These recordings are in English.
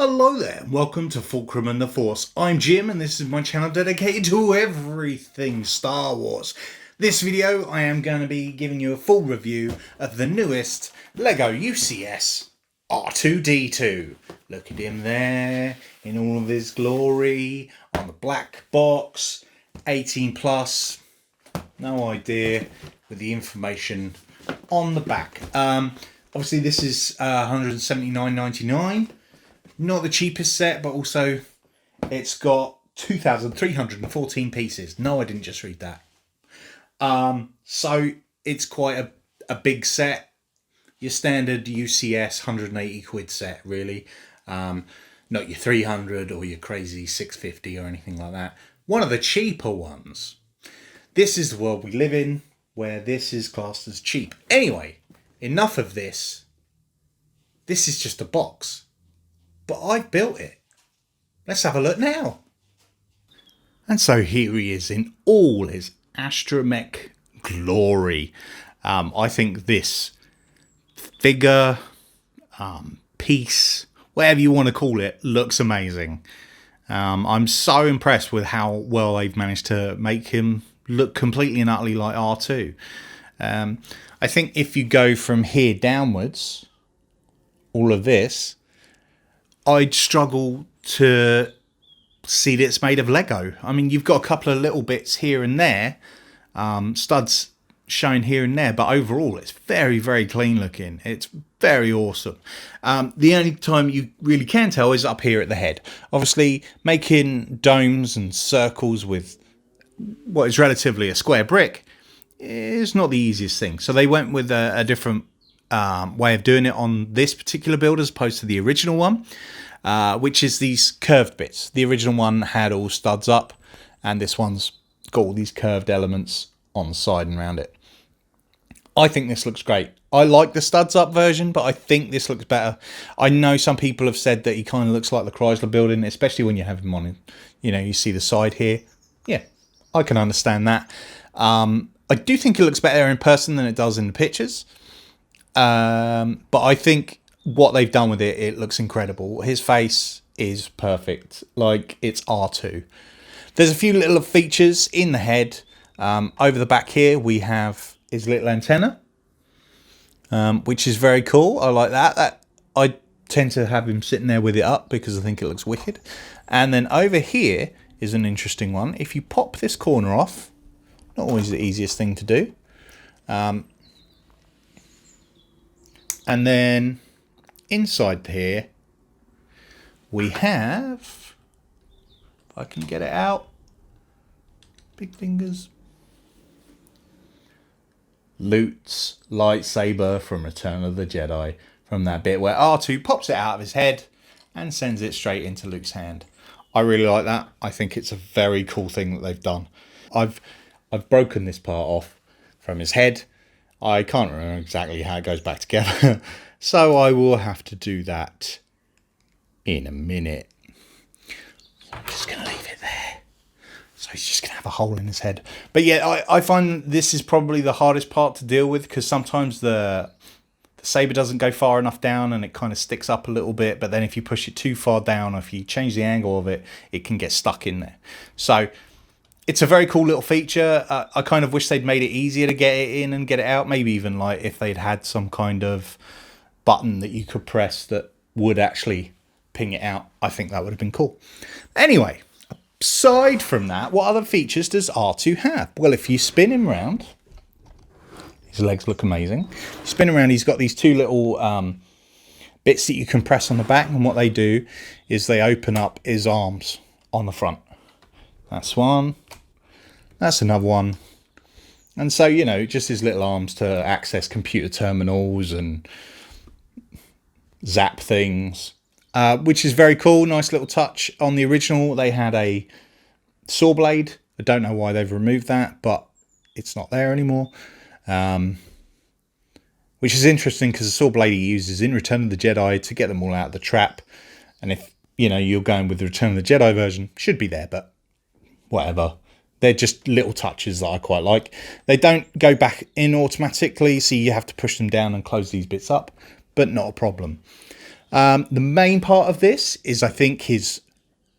Hello there, and welcome to Fulcrum and the Force. I'm Jim, and this is my channel dedicated to everything Star Wars. This video, I am going to be giving you a full review of the newest LEGO UCS R2-D2. Look at him there, in all of his glory, on the black box, 18 plus, no idea, with the information on the back. Obviously this is $179.99. Not the cheapest set, but also it's got 2,314 pieces. No, I didn't just read that. So it's quite a big set. Your standard UCS 180 quid set, really. Not your 300 or your crazy 650 or anything like that. One of the cheaper ones. This is the world we live in, where this is classed as cheap. Anyway, enough of this. This is just a box. But I've built it. Let's have a look now. And so here he is in all his astromech glory. I think this figure, piece, whatever you want to call it, looks amazing. I'm so impressed with how well they've managed to make him look completely and utterly like R2. I think if you go from here downwards, all of this, I'd struggle to see that it's made of Lego. I mean, you've got a couple of little bits here and there, studs showing here and there, but overall it's very, very clean looking. It's very awesome. The only time you really can tell is up here at the head. Obviously, making domes and circles with what is relatively a square brick is not the easiest thing. So they went with a different way of doing it on this particular build as opposed to the original one, which is these curved bits. The original one had all studs up, and this one's got all these curved elements on the side and around it. I think this looks great. I like the studs up version, but I think this looks better. I know some people have said that he kind of looks like the Chrysler building, especially when you have him on, you see the side here. Yeah, I can understand that. I do think it looks better in person than it does in the pictures. But I think what they've done with it, it looks incredible. His face is perfect, like it's R2. There's a few little features in the head. Over the back here, we have his little antenna, which is very cool. I like that. I tend to have him sitting there with it up because I think it looks wicked. And then over here is an interesting one. If you pop this corner off, not always the easiest thing to do. And then inside here, we have, if I can get it out, big fingers, Luke's lightsaber from Return of the Jedi, from that bit where R2 pops it out of his head and sends it straight into Luke's hand. I really like that. I think it's a very cool thing that they've done. I've broken this part off from his head. I can't remember exactly how it goes back together, so I will have to do that in a minute. I'm just going to leave it there. So he's just going to have a hole in his head. But yeah, I find this is probably the hardest part to deal with, because sometimes the saber doesn't go far enough down and it kind of sticks up a little bit, but then if you push it too far down, or if you change the angle of it, it can get stuck in there. So it's a very cool little feature. I kind of wish they'd made it easier to get it in and get it out. Maybe even like if they'd had some kind of button that you could press that would actually ping it out. I think that would have been cool. Anyway, aside from that, what other features does R2 have? Well, if you spin him around, his legs look amazing. Spin around, he's got these two little bits that you can press on the back. And what they do is they open up his arms on the front. That's one. That's another one. And so, just his little arms to access computer terminals and zap things, which is very cool. Nice little touch. On the original, they had a saw blade. I don't know why they've removed that, but it's not there anymore. Which is interesting, because the saw blade he uses in Return of the Jedi to get them all out of the trap. And if, you're going with the Return of the Jedi version, should be there, but whatever. They're just little touches that I quite like. They don't go back in automatically, so you have to push them down and close these bits up, but not a problem. The main part of this is, I think, his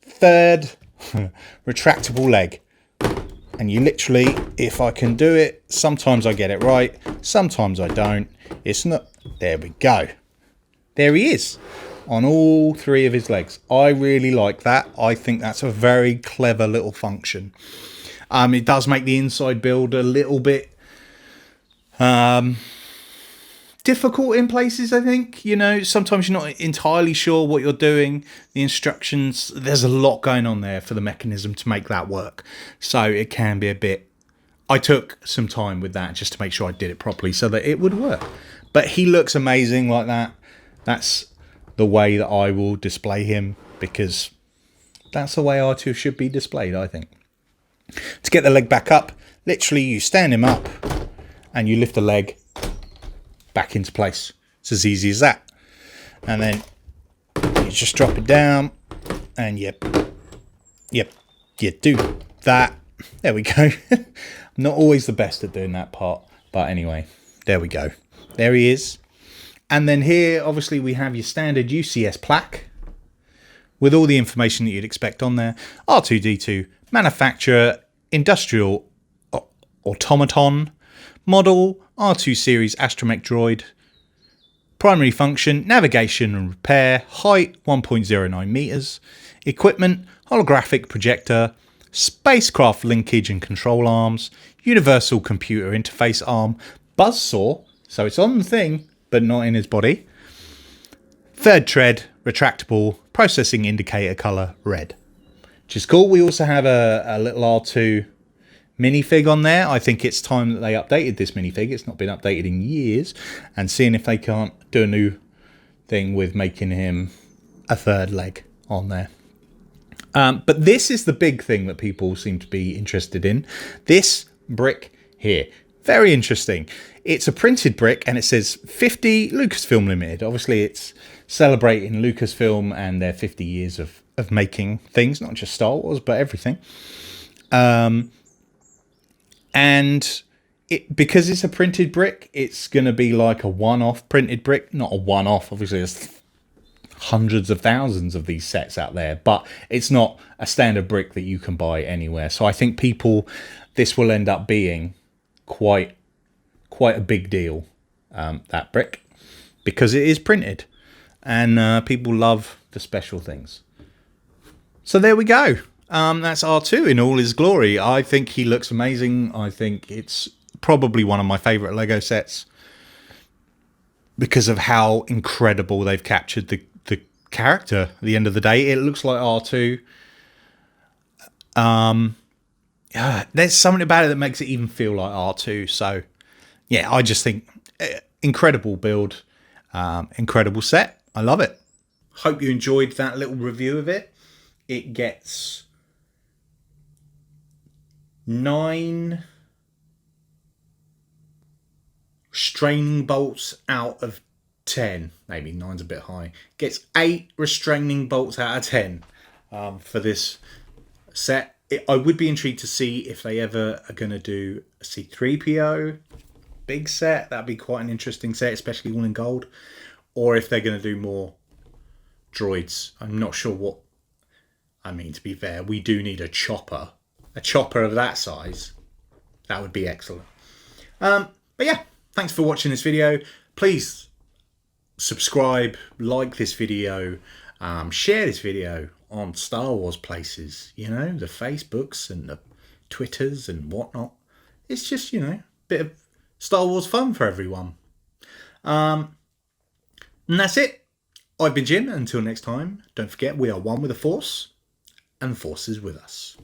third retractable leg. And you literally, if I can do it, sometimes I get it right, sometimes I don't. It's not, there we go. There he is on all three of his legs. I really like that. I think that's a very clever little function. It does make the inside build a little bit difficult in places, I think. You know, sometimes you're not entirely sure what you're doing. The instructions, there's a lot going on there for the mechanism to make that work. So it can be a bit... I took some time with that just to make sure I did it properly so that it would work. But he looks amazing like that. That's the way that I will display him, because that's the way R2 should be displayed, I think. To get the leg back up, literally you stand him up and you lift the leg back into place. It's as easy as that. And then you just drop it down and you do that. There we go. I'm not always the best at doing that part, but anyway, there we go. There he is. And then here, obviously, we have your standard UCS plaque with all the information that you'd expect on there. R2-D2, manufacturer, industrial automaton, model, R2 series astromech droid, primary function, navigation and repair, height 1.09 meters, equipment, holographic projector, spacecraft linkage and control arms, universal computer interface arm, buzzsaw, so it's on the thing, but not in his body, third tread, retractable, processing indicator color, red, which is cool. We also have a little R2 minifig on there. I think it's time that they updated this minifig. It's not been updated in years, and seeing if they can't do a new thing with making him a third leg on there. But this is the big thing that people seem to be interested in. This brick here. Very interesting. It's a printed brick and it says 50 Lucasfilm Limited. Obviously it's celebrating Lucasfilm and their 50 years of making things, not just Star Wars, but everything. And because it's a printed brick, it's going to be like a one-off printed brick. Not a one-off, obviously there's hundreds of thousands of these sets out there, but it's not a standard brick that you can buy anywhere. So I think this will end up being quite a big deal, that brick, because it is printed and people love the special things. So there we go. That's R2 in all his glory. I think he looks amazing. I think it's probably one of my favorite Lego sets because of how incredible they've captured the character. At the end of the day, it looks like R2. There's something about it that makes it even feel like R2. So yeah, I just think incredible build, incredible set. I love it. Hope you enjoyed that little review of it. It gets 9 restraining bolts out of 10. Maybe 9's a bit high. Gets 8 restraining bolts out of 10 for this set. I would be intrigued to see if they ever are going to do a C-3PO big set. That'd be quite an interesting set, especially all in gold. Or if they're going to do more droids. I'm not sure what... I mean, to be fair, we do need a chopper. A chopper of that size. That would be excellent. But yeah, thanks for watching this video. Please subscribe, like this video, share this video on Star Wars places, you know, the Facebooks and the Twitters and whatnot. It's just, you know, a bit of Star Wars fun for everyone. And that's it. I've been Jim. Until next time, don't forget we are one with the Force, and the Force is with us.